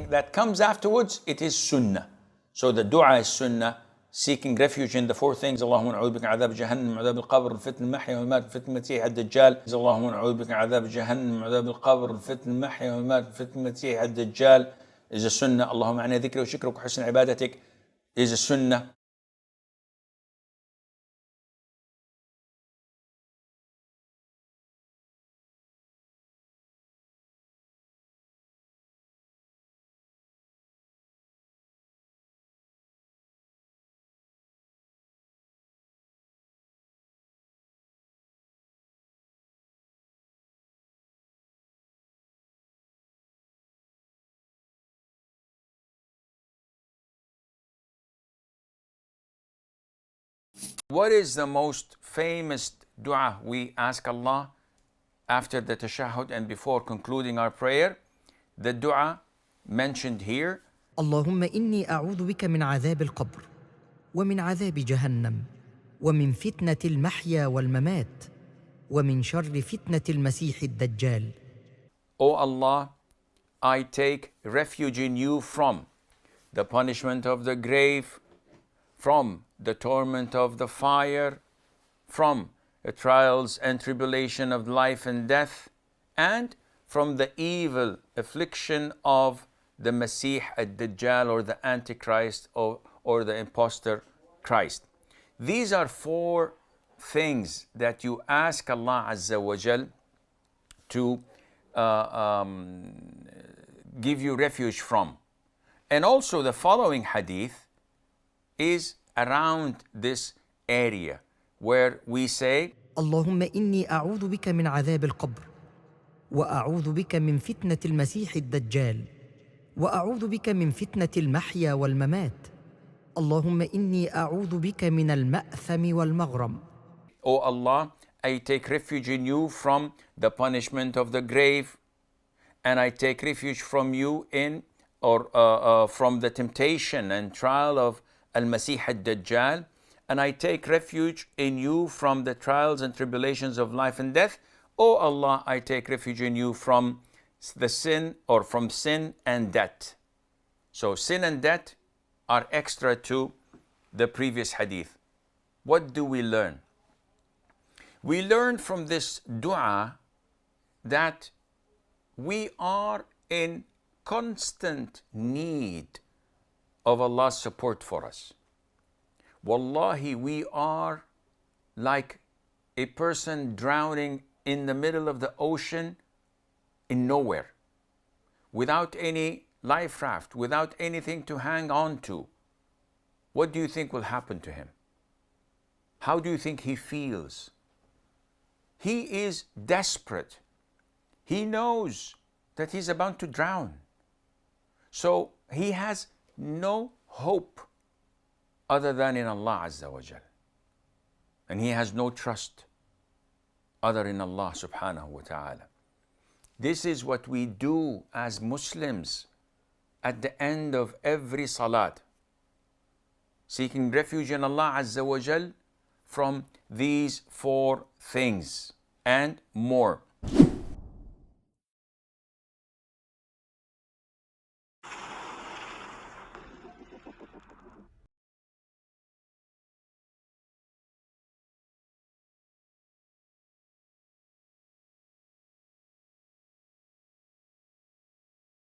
everything that comes afterwards, it is sunnah. So the dua is sunnah, seeking refuge in the four things. اللهم نعوذ بك من عذاب جهنم وعذاب القبر فتنة المحيا والممات فتنة المسيح الدجال. اللهم نعوذ بك من عذاب جهنم وعذاب القبر فتنة المحيا والممات فتنة المسيح الدجال is a sunnah. اللهم أعني ذكرك وشكرك وحسن عبادتك is a sunnah. What is the most famous dua we ask Allah after the tashahhud and before concluding our prayer? The dua mentioned here. اللهم إني أعوذ بك من عذاب القبر ومن عذاب جهنم ومن فتنة المحيا والممات ومن شر فتنة المسيح الدجال. O Allah, I take refuge in you from the punishment of the grave, from the torment of the fire, from the trials and tribulation of life and death, and from the evil affliction of the Masih ad-Dajjal, or the Antichrist, or the impostor Christ. These are four things that you ask Allah Azza wa Jal to give you refuge from. And also the following hadith is around this area where we say, اللهم إني أعوذ بك من عذاب القبر وأعوذ بك من فتنة المسيح الدجال وأعوذ بك من فتنة المحيا والممات اللهم إني أعوذ بك من المأثم والمغرم. O Allah, I take refuge in you from the punishment of the grave, and I take refuge from you in from the temptation and trial of Al-Masih ad-Dajjal, and I take refuge in you from the trials and tribulations of life and death. O Allah, I take refuge in you from the sin, or from sin and death. So sin and death are extra to the previous hadith. What do we learn? We learn from this dua that we are in constant need of Allah's support for us. Wallahi, we are like a person drowning in the middle of the ocean in nowhere, without any life raft, without anything to hang on to. What do you think will happen to him? How do you think he feels? He is desperate. He knows that he's about to drown. So he has no hope other than in Allah Azza wa Jal. And he has no trust other in Allah subhanahu wa ta'ala. This is what we do as Muslims at the end of every salat, seeking refuge in Allah Azza wa Jal from these four things and more.